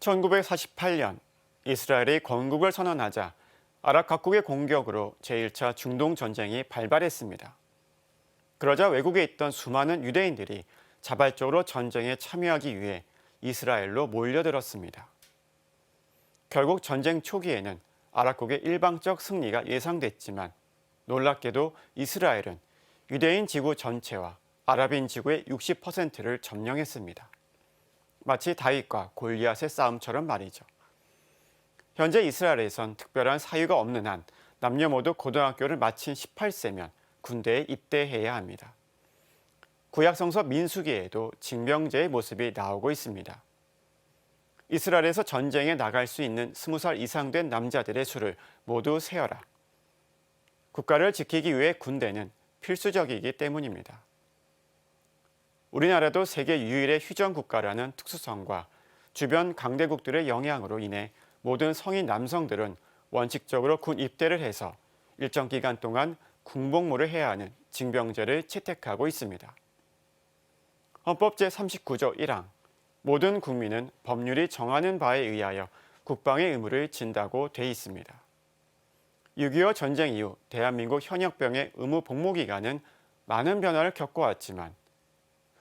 1948년 이스라엘이 건국을 선언하자 아랍 각국의 공격으로 제1차 중동 전쟁이 발발했습니다. 그러자 외국에 있던 수많은 유대인들이 자발적으로 전쟁에 참여하기 위해 이스라엘로 몰려들었습니다. 결국 전쟁 초기에는 아랍국의 일방적 승리가 예상됐지만 놀랍게도 이스라엘은 유대인 지구 전체와 아랍인 지구의 60%를 점령했습니다. 마치 다윗과 골리앗의 싸움처럼 말이죠. 현재 이스라엘에선 특별한 사유가 없는 한 남녀 모두 고등학교를 마친 18세면 군대에 입대해야 합니다. 구약성서 민수기에도 징병제의 모습이 나오고 있습니다. 이스라엘에서 전쟁에 나갈 수 있는 20살 이상 된 남자들의 수를 모두 세어라. 국가를 지키기 위해 군대는 필수적이기 때문입니다. 우리나라도 세계 유일의 휴전 국가라는 특수성과 주변 강대국들의 영향으로 인해 모든 성인 남성들은 원칙적으로 군 입대를 해서 일정 기간 동안 군복무를 해야 하는 징병제를 채택하고 있습니다. 헌법 제39조 1항 모든 국민은 법률이 정하는 바에 의하여 국방의 의무를 진다고 돼 있습니다. 6.25 전쟁 이후 대한민국 현역병의 의무 복무 기간은 많은 변화를 겪어왔지만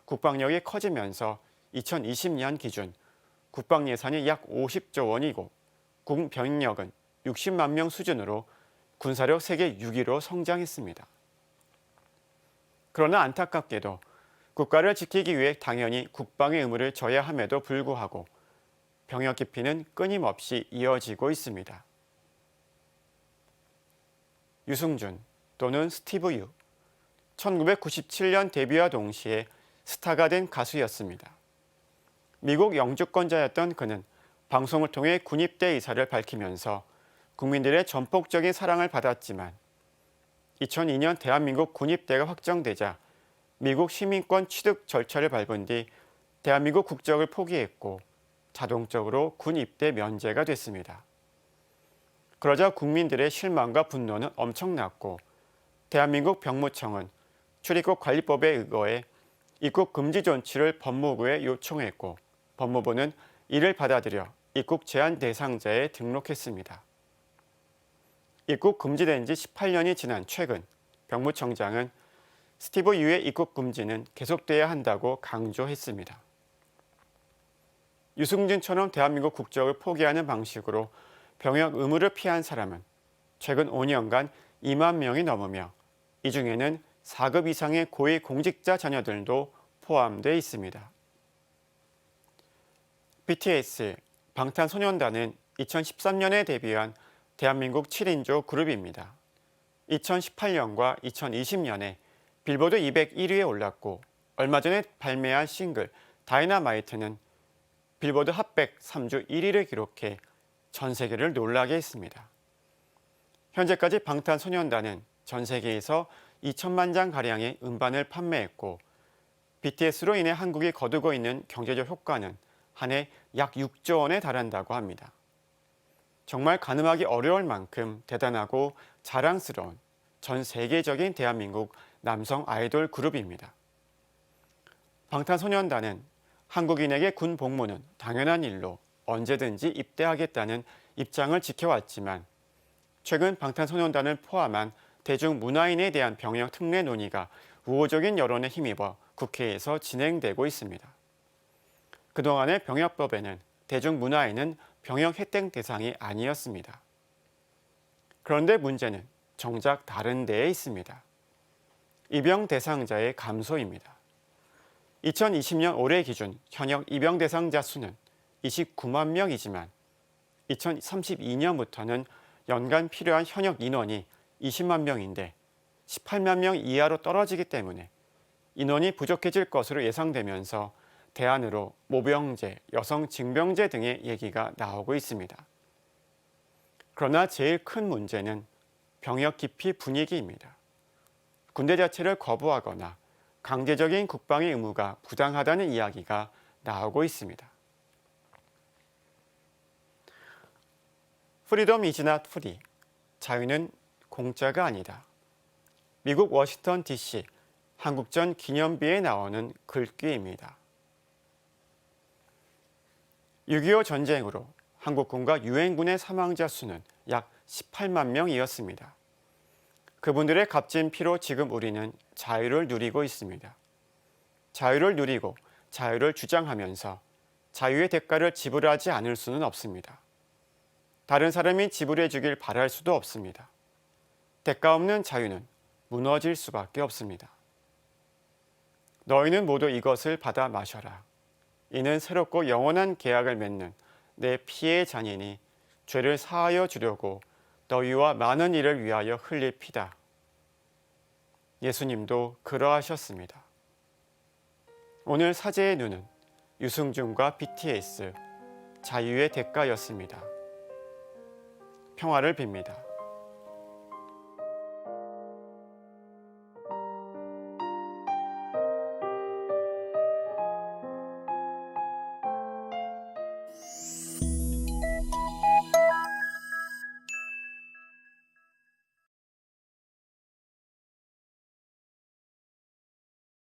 국방력이 커지면서 2020년 기준 국방 예산이 약 50조 원이고 군 병력은 60만 명 수준으로 군사력 세계 6위로 성장했습니다. 그러나 안타깝게도 국가를 지키기 위해 당연히 국방의 의무를 져야 함에도 불구하고 병역 기피는 끊임없이 이어지고 있습니다. 유승준 또는 스티브 유, 1997년 데뷔와 동시에 스타가 된 가수였습니다. 미국 영주권자였던 그는 방송을 통해 군입대 의사를 밝히면서 국민들의 전폭적인 사랑을 받았지만 2002년 대한민국 군입대가 확정되자 미국 시민권 취득 절차를 밟은 뒤 대한민국 국적을 포기했고 자동적으로 군입대 면제가 됐습니다. 그러자 국민들의 실망과 분노는 엄청났고 대한민국 병무청은 출입국 관리법에 의거해 입국 금지 조치를 법무부에 요청했고 법무부는 이를 받아들여 입국 제한 대상자에 등록했습니다. 입국 금지된 지 18년이 지난 최근 병무청장은 스티브 유의 입국 금지는 계속돼야 한다고 강조했습니다. 유승준처럼 대한민국 국적을 포기하는 방식으로 병역 의무를 피한 사람은 최근 5년간 2만 명이 넘으며 이 중에는 4급 이상의 고위 공직자 자녀들도 포함되어 있습니다. BTS, 방탄소년단은 2013년에 데뷔한 대한민국 7인조 그룹입니다. 2018년과 2020년에 빌보드 201위에 올랐고 얼마 전에 발매한 싱글 다이너마이트는 빌보드 핫백 3주 1위를 기록해 전 세계를 놀라게 했습니다. 현재까지 방탄소년단은 전 세계에서 2천만 장가량의 음반을 판매했고 BTS로 인해 한국이 거두고 있는 경제적 효과는 한 해 약 6조 원에 달한다고 합니다. 정말 가늠하기 어려울 만큼 대단하고 자랑스러운 전 세계적인 대한민국 남성 아이돌 그룹입니다. 방탄소년단은 한국인에게 군 복무는 당연한 일로 언제든지 입대하겠다는 입장을 지켜왔지만 최근 방탄소년단을 포함한 대중문화인에 대한 병역 특례 논의가 우호적인 여론에 힘입어 국회에서 진행되고 있습니다. 그동안의 병역법에는 대중문화인은 병역 혜택 대상이 아니었습니다. 그런데 문제는 정작 다른 데에 있습니다. 입영 대상자의 감소입니다. 2020년 올해 기준 현역 입영 대상자 수는 29만 명이지만 2032년부터는 연간 필요한 현역 인원이 20만 명인데 18만 명 이하로 떨어지기 때문에 인원이 부족해질 것으로 예상되면서 대안으로 모병제, 여성 징병제 등의 얘기가 나오고 있습니다. 그러나 제일 큰 문제는 병역 기피 분위기입니다. 군대 자체를 거부하거나 강제적인 국방의 의무가 부당하다는 이야기가 나오고 있습니다. Freedom is not free. 자유는 공짜가 아니다. 미국 워싱턴 DC 한국전 기념비에 나오는 글귀입니다. 6.25 전쟁으로 한국군과 유엔군의 사망자 수는 약 18만 명이었습니다. 그분들의 값진 피로 지금 우리는 자유를 누리고 있습니다. 자유를 누리고 자유를 주장하면서 자유의 대가를 지불하지 않을 수는 없습니다. 다른 사람이 지불해 주길 바랄 수도 없습니다. 대가 없는 자유는 무너질 수밖에 없습니다. 너희는 모두 이것을 받아 마셔라. 이는 새롭고 영원한 계약을 맺는 내 피의 잔이니 죄를 사하여 주려고 너희와 많은 이를 위하여 흘릴 피다. 예수님도 그러하셨습니다. 오늘 사제의 눈은 유승준과 BTS 자유의 대가였습니다. 평화를 빕니다.